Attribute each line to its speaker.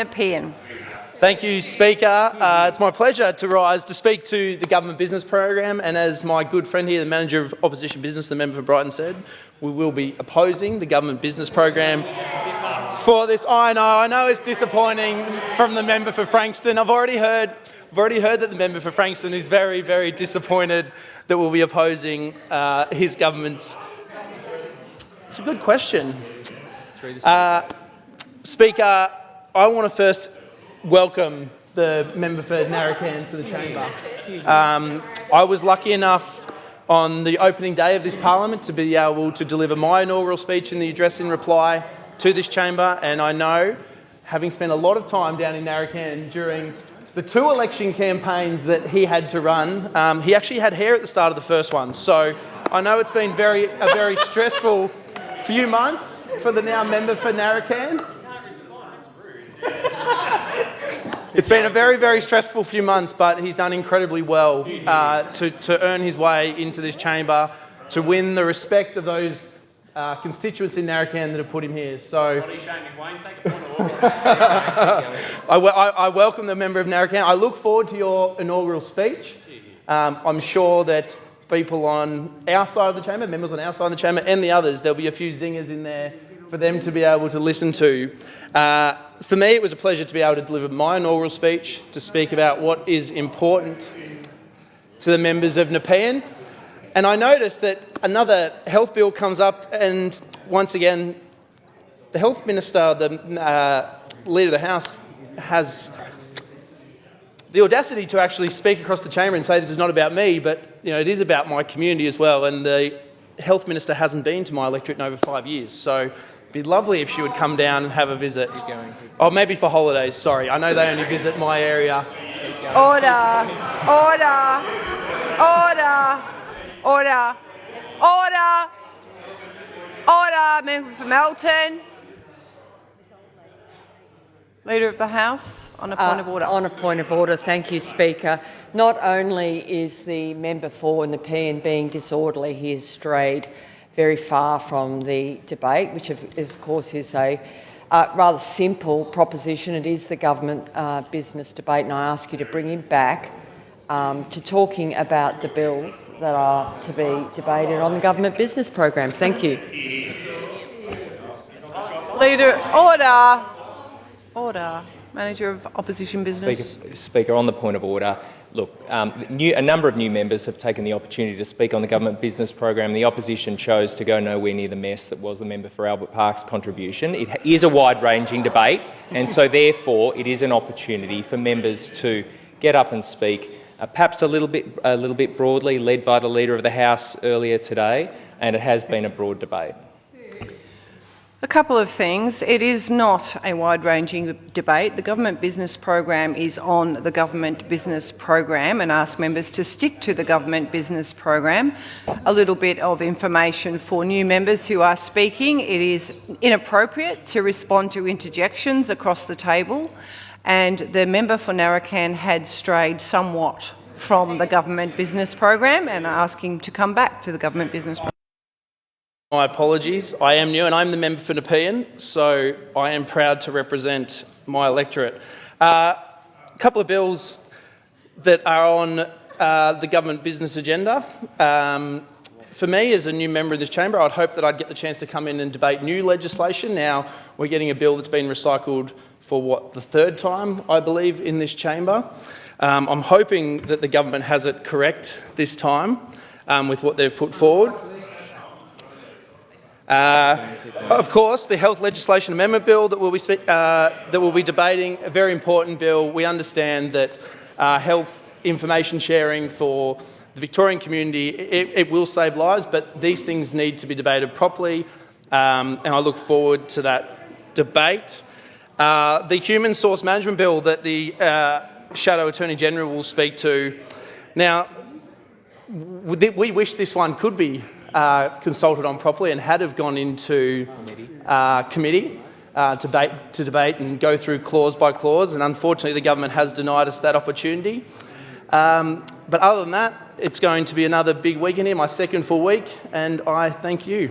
Speaker 1: Nepean.
Speaker 2: Thank you, Speaker. It's my pleasure to rise to speak to the government business program, and as my good friend here, the Manager of Opposition Business, the member for Brighton, said, we will be opposing the government business program for this. I know it's disappointing from the member for Frankston. I've already heard that the member for Frankston is very, very disappointed that we'll be opposing his government's. It's a good question. Speaker, I want to first welcome the member for Narrabeen to the chamber. I was lucky enough on the opening day of this parliament to be able to deliver my inaugural speech in the address in reply to this chamber, and I know, having spent a lot of time down in Narrabeen during the 2 election campaigns that he had to run, he actually had hair at the start of the first one, so I know it's been a very stressful few months for the now member for Narrabeen. It's been a very, very stressful few months, but he's done incredibly well to earn his way into this chamber, to win the respect of those constituents in Narrabeen that have put him here. So, I welcome the member of Narrabeen. I look forward to your inaugural speech. I'm sure that people on our side of the chamber, members on our side of the chamber, and the others, there'll be a few zingers in there for them to be able to listen to. For me, it was a pleasure to be able to deliver my inaugural speech to speak about what is important to the members of Nepean. And I noticed that another health bill comes up, and once again, the health minister, the leader of the House, has the audacity to actually speak across the chamber and say this is not about me, but it is about my community as well. And the health minister hasn't been to my electorate in over 5 years, so it'd be lovely if she would come down and have a visit. Oh, maybe for holidays, sorry. I know they only visit my area.
Speaker 1: Order, order, order, order, order, order. Member for Melton. Leader of the House, on a point of order.
Speaker 3: On a point of order, thank you, Speaker. Not only is the member for Nepean being disorderly, he has strayed very far from the debate, which of course is a rather simple proposition. It is the government business debate, and I ask you to bring him back to talking about the bills that are to be debated on the government business program. Thank you.
Speaker 1: Leader, order. Order. Manager of Opposition Business.
Speaker 4: Speaker, on the point of order, look, a number of new members have taken the opportunity to speak on the government business program. The opposition chose to go nowhere near the mess that was the member for Albert Park's contribution. It is a wide-ranging debate, and so therefore it is an opportunity for members to get up and speak, perhaps a little bit broadly, led by the Leader of the House earlier today, and it has been a broad debate.
Speaker 1: A couple of things. It is not a wide-ranging debate. The government business program is on the government business program, and ask members to stick to the government business program. A little bit of information for new members who are speaking. It is inappropriate to respond to interjections across the table, and the member for Narrabeen had strayed somewhat from the government business program, and I ask him to come back to the government business program.
Speaker 2: My apologies. I am new and I'm the member for Nepean, so I am proud to represent my electorate. A couple of bills that are on the government business agenda. For me, as a new member of this chamber, I'd hope that I'd get the chance to come in and debate new legislation. Now we're getting a bill that's been recycled for, the 3rd time, I believe, in this chamber. I'm hoping that the government has it correct this time with what they've put forward. Of course, the Health Legislation Amendment Bill that we'll be debating, a very important bill. We understand that health information sharing for the Victorian community, it will save lives, but these things need to be debated properly, and I look forward to that debate. The Human Source Management Bill that the Shadow Attorney General will speak to. Now, we wish this one could be consulted on properly and had have gone into committee to debate and go through clause by clause, and unfortunately the government has denied us that opportunity. But other than that, it's going to be another big week in here, my 2nd full week, and I thank you.